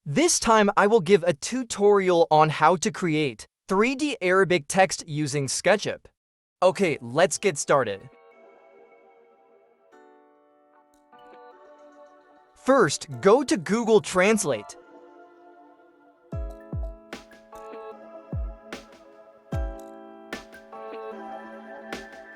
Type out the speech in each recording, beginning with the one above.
This time I will give a tutorial on how to create 3D Arabic text using SketchUp. Okay, let's get started. First, go to Google Translate.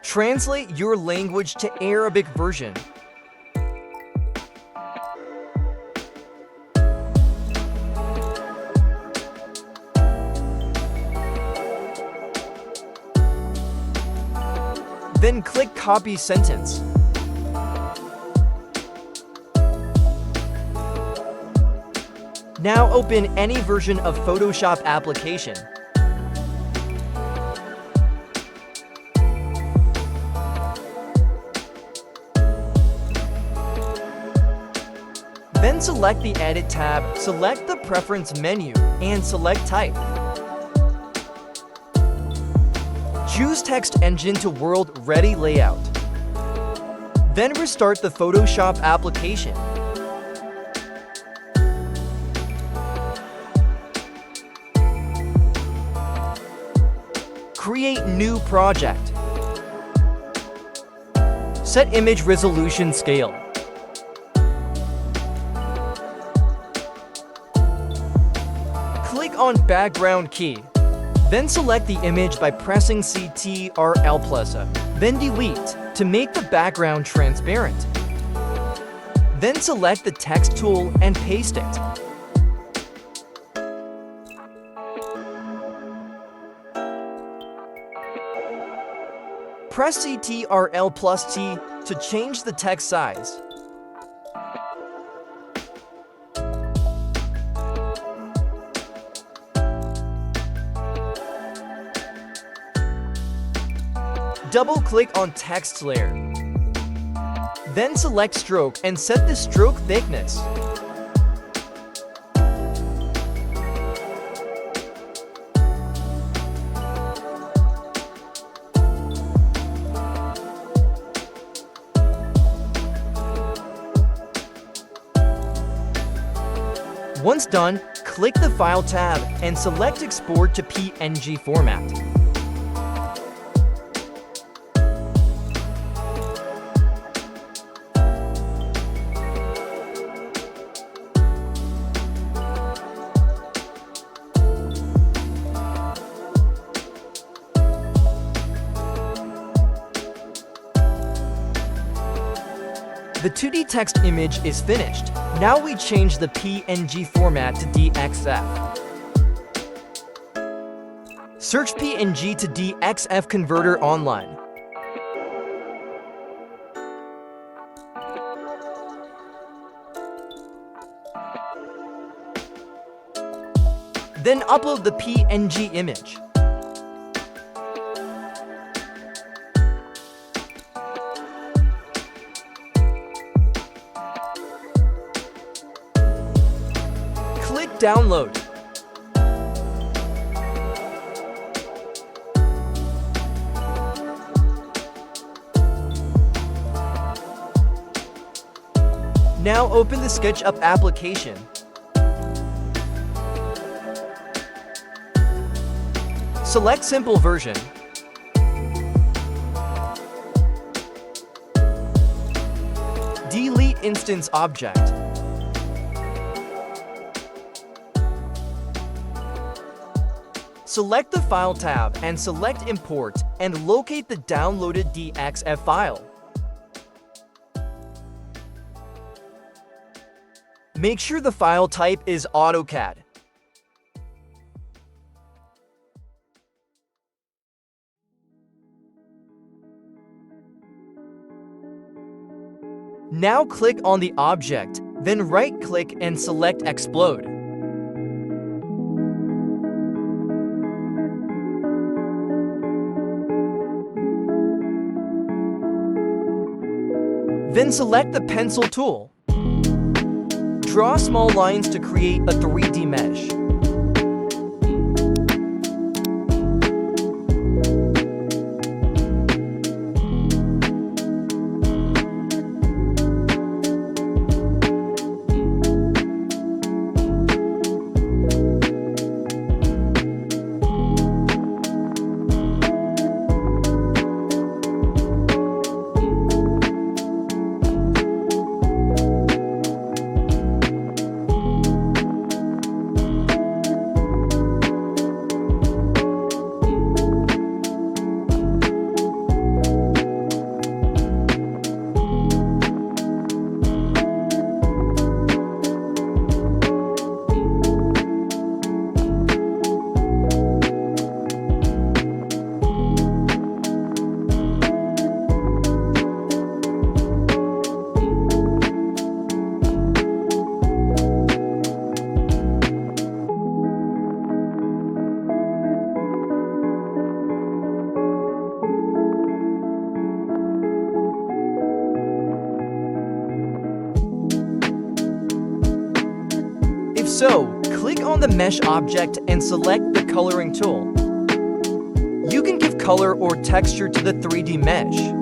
Translate your language to Arabic version. Then click Copy Sentence. Now open any version of Photoshop application. Then select the Edit tab, select the Preference menu, and select Type. Choose Text Engine to World Ready Layout. Then restart the Photoshop application. Create New Project. Set Image Resolution Scale. Click on Background key. Then select the image by pressing Ctrl+, then delete to make the background transparent. Then select the text tool and paste it. Press Ctrl+T to change the text size. Double-click on text layer. Then select Stroke and set the stroke thickness. Once done, click the File tab and select Export to PNG format. The 2D text image is finished. Now we change the PNG format to DXF. Search PNG to DXF converter online. Then upload the PNG image. Click Download. Now open the SketchUp application. Select Simple Version. Delete Instance Object. Select the File tab and select Import and locate the downloaded DXF file. Make sure the file type is AutoCAD. Now click on the object, then right-click and select Explode. Then select the pencil tool. Draw small lines to create a 3D mesh. So, click on the mesh object and select the coloring tool. You can give color or texture to the 3D mesh.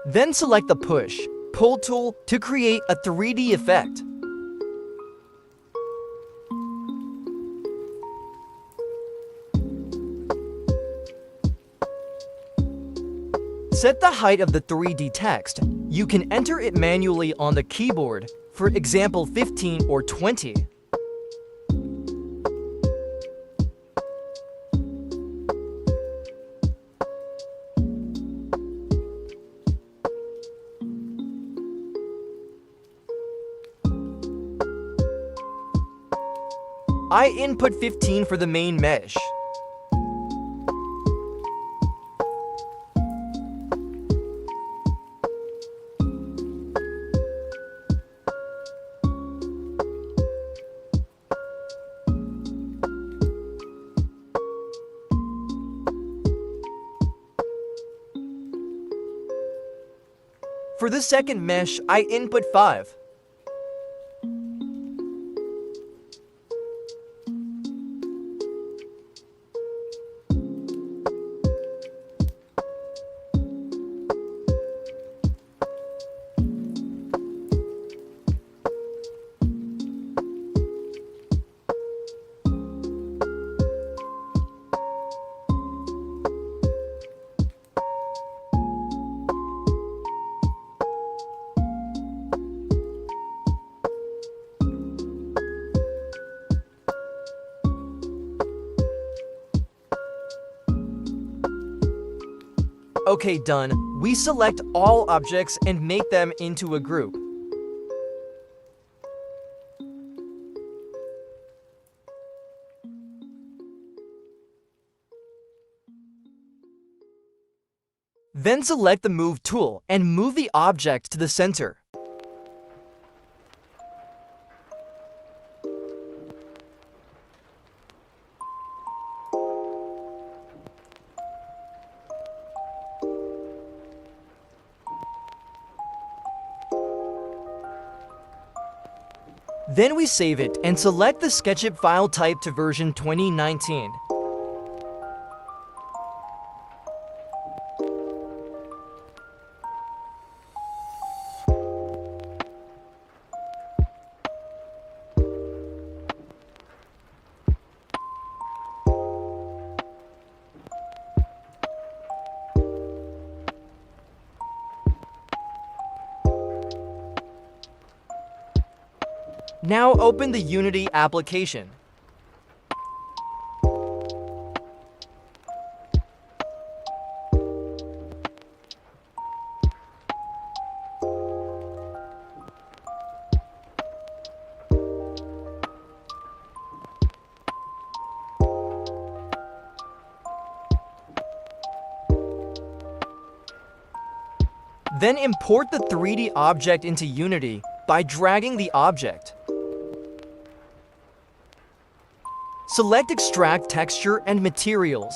Then select the push-pull tool to create a 3D effect. Set the height of the 3D text. You can enter it manually on the keyboard, for example 15 or 20. I input 15 for the main mesh. For the second mesh, I input 5. Okay, done. We select all objects and make them into a group. Then select the Move tool and move the object to the center. Then we save it and select the SketchUp file type to version 2019. Now open the Unity application. Then import the 3D object into Unity by dragging the object. Select Extract Texture and Materials.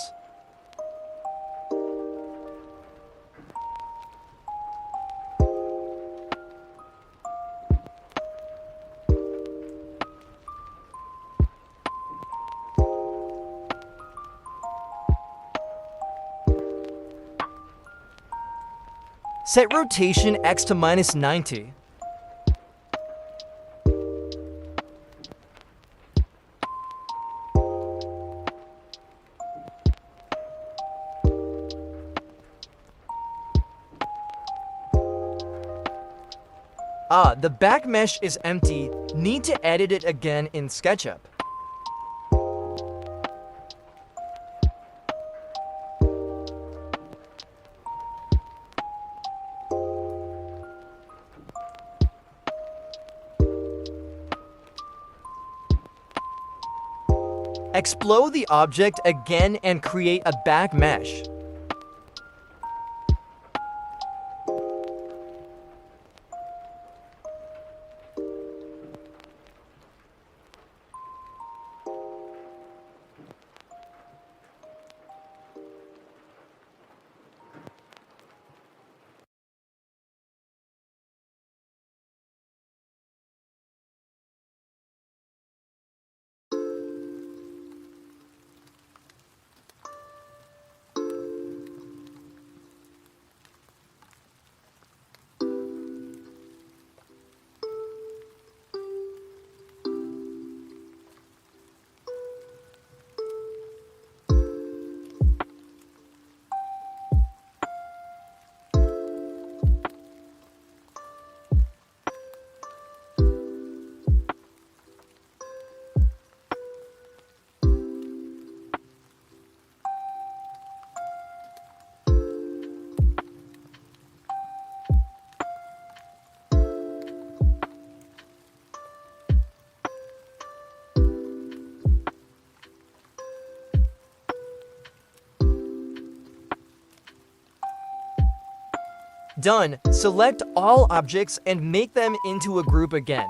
Set rotation X to -90. The back mesh is empty. Need to edit it again in SketchUp. Explode the object again and create a back mesh. Done. Select all objects and make them into a group again.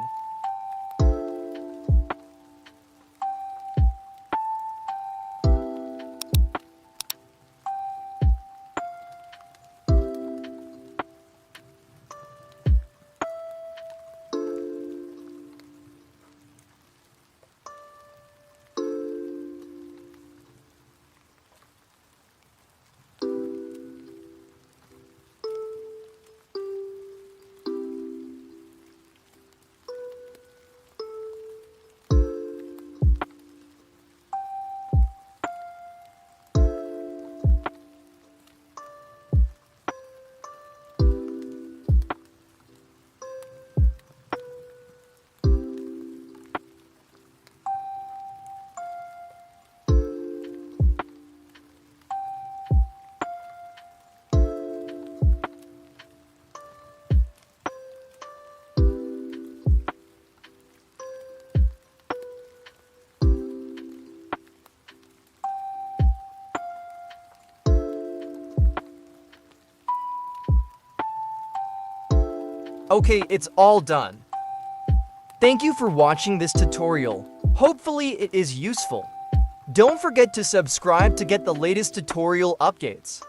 Okay, it's all done. Thank you for watching this tutorial. Hopefully it is useful. Don't forget to subscribe to get the latest tutorial updates.